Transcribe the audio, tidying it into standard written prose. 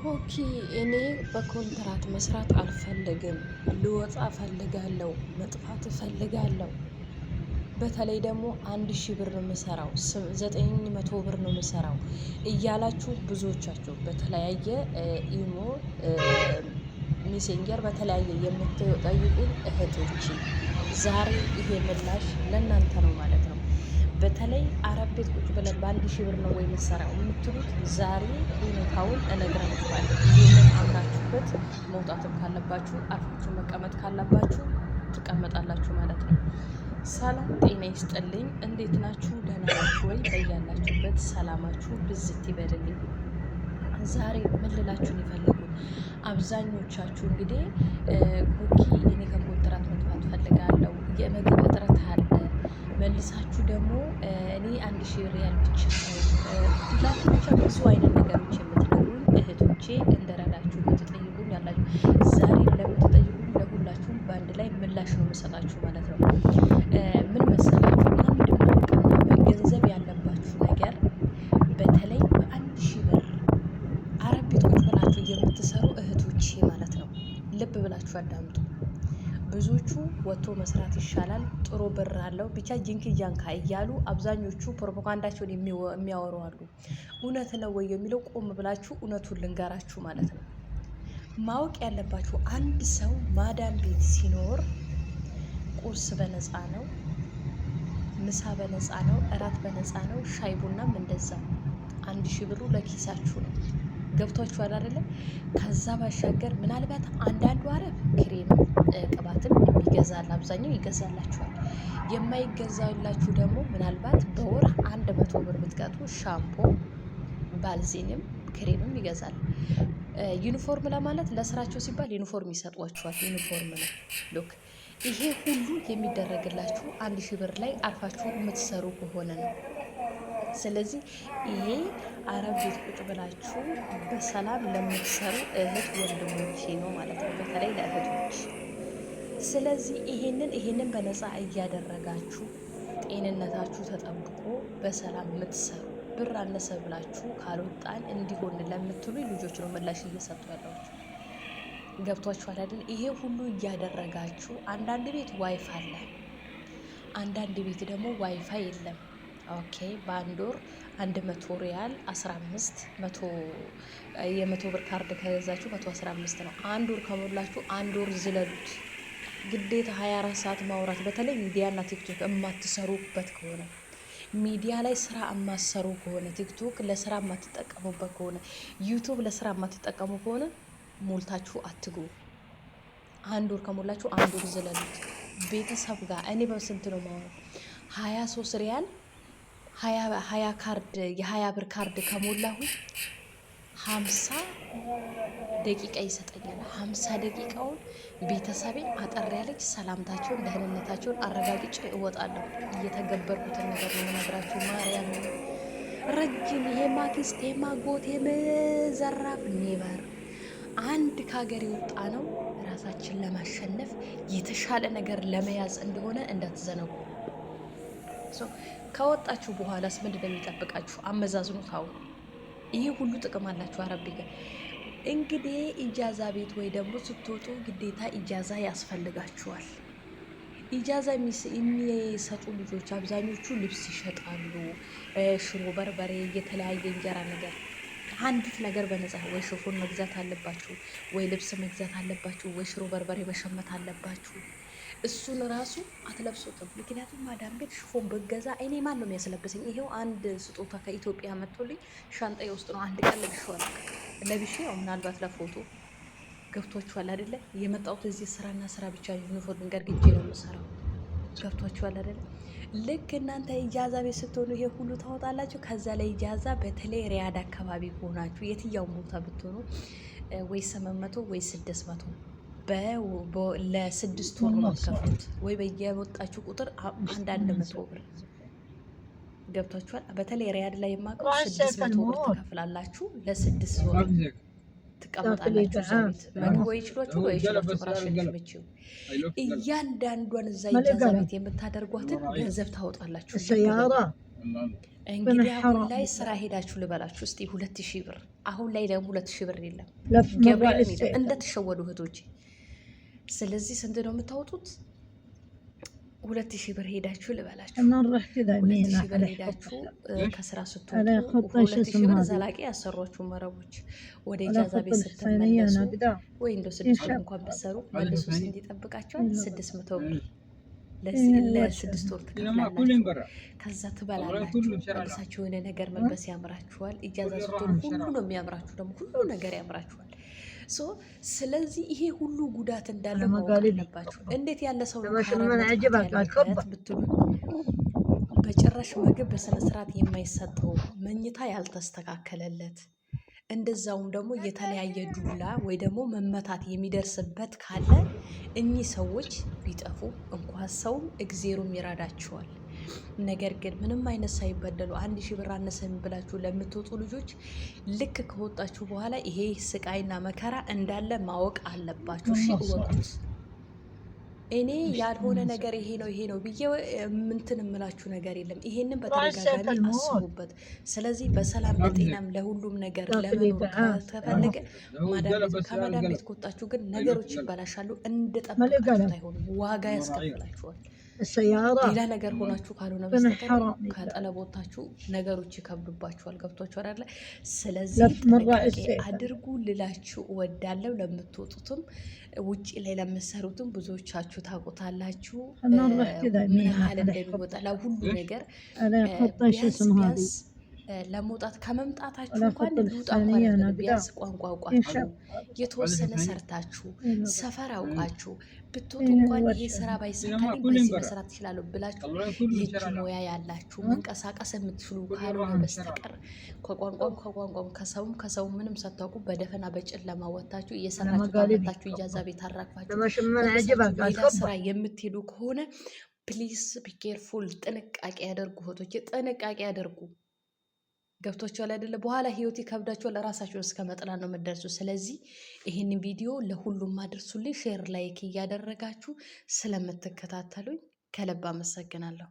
ኮኪ እኔ በኮንትራት መስራት አልፈልግም። ልወጣ እፈልጋለሁ። መጥፋት እፈልጋለሁ። በተለይ ደግሞ 1000 ብር ነው የምሰራው 900 ብር ነው የምሰራው እያላችሁ ብዙዎቻችሁ በተለያየ ኢሞ ሜሴንጀር በተለያየ የምትጠይቁኝ እህቶች ዛሬ ይሄ ምላሽ ለእናንተ ነው ማለት ነው። በተለይ አረብ ቤት ቁጭ ብለን በ1000 ብር ነው ወይ የምትሰራው የምትሉት ዛሬ ሁኔታውን እነግራችኋለሁ። ይህንን አምናችሁበት መውጣትም ካለባችሁ አርፋችሁ መቀመጥ ካለባችሁ ትቀመጣላችሁ ማለት ነው። ሰላም ጤና ይስጥልኝ። እንዴት ናችሁ? ደህና ናችሁ ወይ? በያላችሁበት ሰላማችሁ ብዝት ይበልልኝ። ዛሬ ምን ልላችሁን የፈለጉት አብዛኞቻችሁ እንግዲህ ኮኪ እኔ ከኮንትራት መጥፋት ፈልጋለሁ፣ የምግብ እጥረት አለ፣ መልሳችሁ ደግሞ እኔ 1000 ሪያል ብቻ ሁላችሁ ብቻ ብዙ አይነት ነገሮች የምትነግሩኝ እህቶቼ እንደረዳችሁ የምትጠይቁኝ ያላችሁ ዛሬ ለምትጠይቁኝ ለሁላችሁም በአንድ ላይ ምላሽ ነው የምሰጣችሁ ማለት ነው። ምን መሰላችሁ? አንድ ማወቅና መገንዘብ ያለባችሁ ነገር በተለይ በ1000 ብር አረብ ቤት ቁጭ ብላችሁ የምትሰሩ እህቶቼ ማለት ነው ልብ ብላችሁ አዳምጡ። ብዙዎቹ ወጥቶ መስራት ይሻላል፣ ጥሩ ብር አለው፣ ብቻ ጅንክ ጃንካ እያሉ አብዛኞቹ ፕሮፓጋንዳቸውን የሚያወሩ አሉ። እውነት ነው ወይ የሚለው ቆም ብላችሁ እውነቱን ልንገራችሁ ማለት ነው። ማወቅ ያለባችሁ አንድ ሰው ማዳም ቤት ሲኖር ቁርስ በነፃ ነው፣ ምሳ በነፃ ነው፣ እራት በነፃ ነው፣ ሻይ ቡናም እንደዛ። 1000 ብሩ ለኪሳችሁ ነው። ገብቷችኋል አይደለ? ከዛ ባሻገር ምናልባት አንዳንዱ አረብ ክሬም ቅባትም የሚገዛል አብዛኛው ይገዛላችኋል። የማይገዛላችሁ ደግሞ ምናልባት በወር 100 ብር ብትቀጡ ሻምፖ ባልዚንም ክሬምም ይገዛል። ዩኒፎርም ለማለት ለስራቸው ሲባል ዩኒፎርም ይሰጧችኋል። ዩኒፎርም ነው ሉክ። ይሄ ሁሉ የሚደረግላችሁ 1000 ብር ላይ አርፋችሁ የምትሰሩ ከሆነ ነው። ስለዚህ ይሄ አረብ ቤት ቁጭ ብላችሁ በሰላም ለምትሰሩ እህት ወንድሞቼ ነው ማለት ነው፣ በተለይ ለእህቶች። ስለዚህ ይሄንን በነፃ እያደረጋችሁ ጤንነታችሁ ተጠብቆ በሰላም የምትሰሩ ብር አነሰ ብላችሁ ካልወጣን እንዲሆን ለምትሉ ልጆች ነው ምላሽ እየሰጡ ያላችሁ። ገብቷችኋል አይደል? ይሄ ሁሉ እያደረጋችሁ አንዳንድ ቤት ዋይፋይ አለ፣ አንዳንድ ቤት ደግሞ ዋይፋይ የለም። ኦኬ በአንድ ወር 100 ሪያል 15 የ100 ብር ካርድ ከገዛችሁ 115 ነው። አንድ ወር ከሞላችሁ አንድ ወር ዝለሉት። ግዴታ 24 ሰዓት ማውራት፣ በተለይ ሚዲያና ቲክቶክ የማትሰሩበት ከሆነ ሚዲያ ላይ ስራ የማትሰሩ ከሆነ ቲክቶክ ለስራ የማትጠቀሙበት ከሆነ ዩቱብ ለስራ የማትጠቀሙ ከሆነ ሞልታችሁ አትግቡ። አንድ ወር ከሞላችሁ አንድ ወር ዝለሉት። ቤተሰብ ጋር እኔ በስንት ነው ማወራው? 23 ሪያል 20 ካርድ የ20 ብር ካርድ ከሞላሁ 50 ደቂቃ ይሰጠኛል። 50 ደቂቃውን ቤተሰቤን አጠር ያለች ሰላምታቸውን ደህንነታቸውን አረጋግጬ እወጣለሁ። እየተገበርኩትን ነገር ነው የምነግራችሁ። ማርያም ረጅም የማክስት የማጎት የመዘራፍ ኔበር አንድ ከሀገር የወጣ ነው ራሳችን ለማሸነፍ የተሻለ ነገር ለመያዝ እንደሆነ እንዳትዘነጉ። ከወጣችሁ በኋላስ ምንድን ነው የሚጠብቃችሁ? አመዛዝኑ ታው። ይሄ ሁሉ ጥቅም አላችሁ። አረብ ጋር እንግዲህ ኢጃዛ ቤት ወይ ደግሞ ስትወጡ ግዴታ ኢጃዛ ያስፈልጋችኋል። ኢጃዛ የሚሰጡ ልጆች አብዛኞቹ ልብስ ይሸጣሉ፣ ሽሮ፣ በርበሬ፣ የተለያየ እንጀራ ነገር አንዲት ነገር በነፃ ወይ ሽፎን መግዛት አለባችሁ፣ ወይ ልብስ መግዛት አለባችሁ፣ ወይ ሽሮ በርበሬ መሸመት አለባችሁ። እሱን ራሱ አትለብሱትም። ምክንያቱም ማዳም ቤት ሽፎን በገዛ እኔ ማን ነው የሚያስለብሰኝ? ይሄው አንድ ስጦታ ከኢትዮጵያ መጥቶልኝ ሻንጣዬ ውስጥ ነው። አንድ ቀን ለብሼ ያው ምናልባት ለፎቶ ገብቷችኋል አይደለ? የመጣሁት እዚህ ስራና ስራ ብቻ ዩኒፎርም ገርግጄ ነው የምሰራው። ገብቷችኋል አይደለ? ልክ እናንተ ኢጃዛ ቤት ስትሆኑ ይሄ ሁሉ ታወጣላችሁ። ከዛ ላይ ኢጃዛ በተለይ ሪያድ አካባቢ ሆናችሁ የትኛውን ቦታ ብትሆኑ ወይ 800 ወይ 600 ለ6 ወር ነው የምትከፍሉት፣ ወይ በየወጣችሁ ቁጥር 100 ብር። ገብቷችኋል? በተለይ ሪያድ ላይ የማውቀው 600 ብር ትከፍላላችሁ፣ ለ6 ወር ትቀመጣላችሁ። እዛ ቤት ምግብ ወይ ችሏችሁ ወይ ችሏችሁ ራሽን ምችው እያንዳንዷን እዛ ኢጃዛ ቤት የምታደርጓትን ገንዘብ ታወጣላችሁ። እንግዲህ አሁን ላይ ስራ ሄዳችሁ ልበላችሁ እስቲ 2000 ብር። አሁን ላይ ደግሞ 2000 ብር የለም፣ ገብርኤልን የለም። እንደተሸወዱ እህቶች። ስለዚህ ስንት ነው የምታወጡት? 2000 ብር ሄዳችሁ ልበላችሁ። 2000 ብር ሄዳችሁ ከስራ ስትወጡ 2000 ብር ዘላቂ ያሰሯችሁ መረቦች ወደ ኢጃዛ ቤት ስትመለሱ ወይ እንደ 6 ወር እንኳን ብትሰሩ መልሶ ስንት ይጠብቃችኋል? 600 ብር ለ6 ወር ትከፍላላችሁ። ከዛ ትበላላችሁ። መልሳችሁ የሆነ ነገር መልበስ ያምራችኋል። ኢጃዛ ስትወጡ ሁሉ ነው የሚያምራችሁ፣ ደግሞ ሁሉ ነገር ያምራችኋል። ስለዚህ ይሄ ሁሉ ጉዳት እንዳለ ማወቅ አለባችሁ። እንዴት ያለ ሰው ነው ብትሉ በጭራሽ ምግብ በስነ ስርዓት የማይሰጠው መኝታ ያልተስተካከለለት እንደዛውም ደግሞ የተለያየ ዱላ ወይ ደግሞ መመታት የሚደርስበት ካለ እኚህ ሰዎች ቢጠፉ እንኳን ሰውም እግዜሩም ይረዳቸዋል። ነገር ግን ምንም አይነት ሳይበደሉ 1000 ብር አነሰኝ ብላችሁ ለምትወጡ ልጆች ልክ ከወጣችሁ በኋላ ይሄ ስቃይና መከራ እንዳለ ማወቅ አለባችሁ። እሺ እወቁት። እኔ ያልሆነ ነገር ይሄ ነው ብዬ ምንትን እምላችሁ ነገር የለም። ይሄንን በተደጋጋሚ አስቡበት። ስለዚህ በሰላም ለጤናም ለሁሉም ነገር ለመኖር ከተፈለገ ከማዳም ቤት ከወጣችሁ ግን ነገሮች ይበላሻሉ። እንደጠበቃችሁት አይሆንም፣ ዋጋ ያስከፍላችኋል። ሌላ ነገር ሆናችሁ ካልሆነ በስተቀር ከጠለቦታችሁ ነገሮች ይከብዱባችኋል። ገብቷችኋል አይደለ? ስለዚህ ጥንቃቄ አድርጉ ልላችሁ እወዳለሁ። ለምትወጡትም ውጪ ላይ ለምትሰሩትም ብዙዎቻችሁ ታውቁታላችሁ ምን ያህል እንደሚወጣ ለሁሉ ነገር ቢያንስ ለመውጣት ከመምጣታችሁ እንኳን ልውጣ እንኳን ቢያንስ ቋንቋ አውቃችሁ የተወሰነ ሰርታችሁ ሰፈር አውቃችሁ ብትወጡ እንኳን ይሄ ስራ ባይሳካልኝ በዚህ መስራት ትችላለሁ ብላችሁ የእጅ ሙያ ያላችሁ መንቀሳቀስ የምትችሉ ካልሆነ በስተቀር ከቋንቋም ከሰውም ምንም ሳታውቁ በደፈና በጨለማ ወጥታችሁ እየሰራችሁ ካመጣችሁ ኢጃዛ ቤት አራግፋችሁ ሌላ ስራ የምትሄዱ ከሆነ ፕሊዝ ቢኬርፉል፣ ጥንቃቄ ያደርጉ እህቶቼ፣ ጥንቃቄ ያደርጉ። ገብቷችኋል አይደለ? በኋላ ህይወት ይከብዳችኋል። ራሳችሁን እስከ መጥላት ነው የምትደርሱ። ስለዚህ ይህን ቪዲዮ ለሁሉም አድርሱልኝ። ሼር ላይክ እያደረጋችሁ ስለምትከታተሉኝ ከልብ አመሰግናለሁ።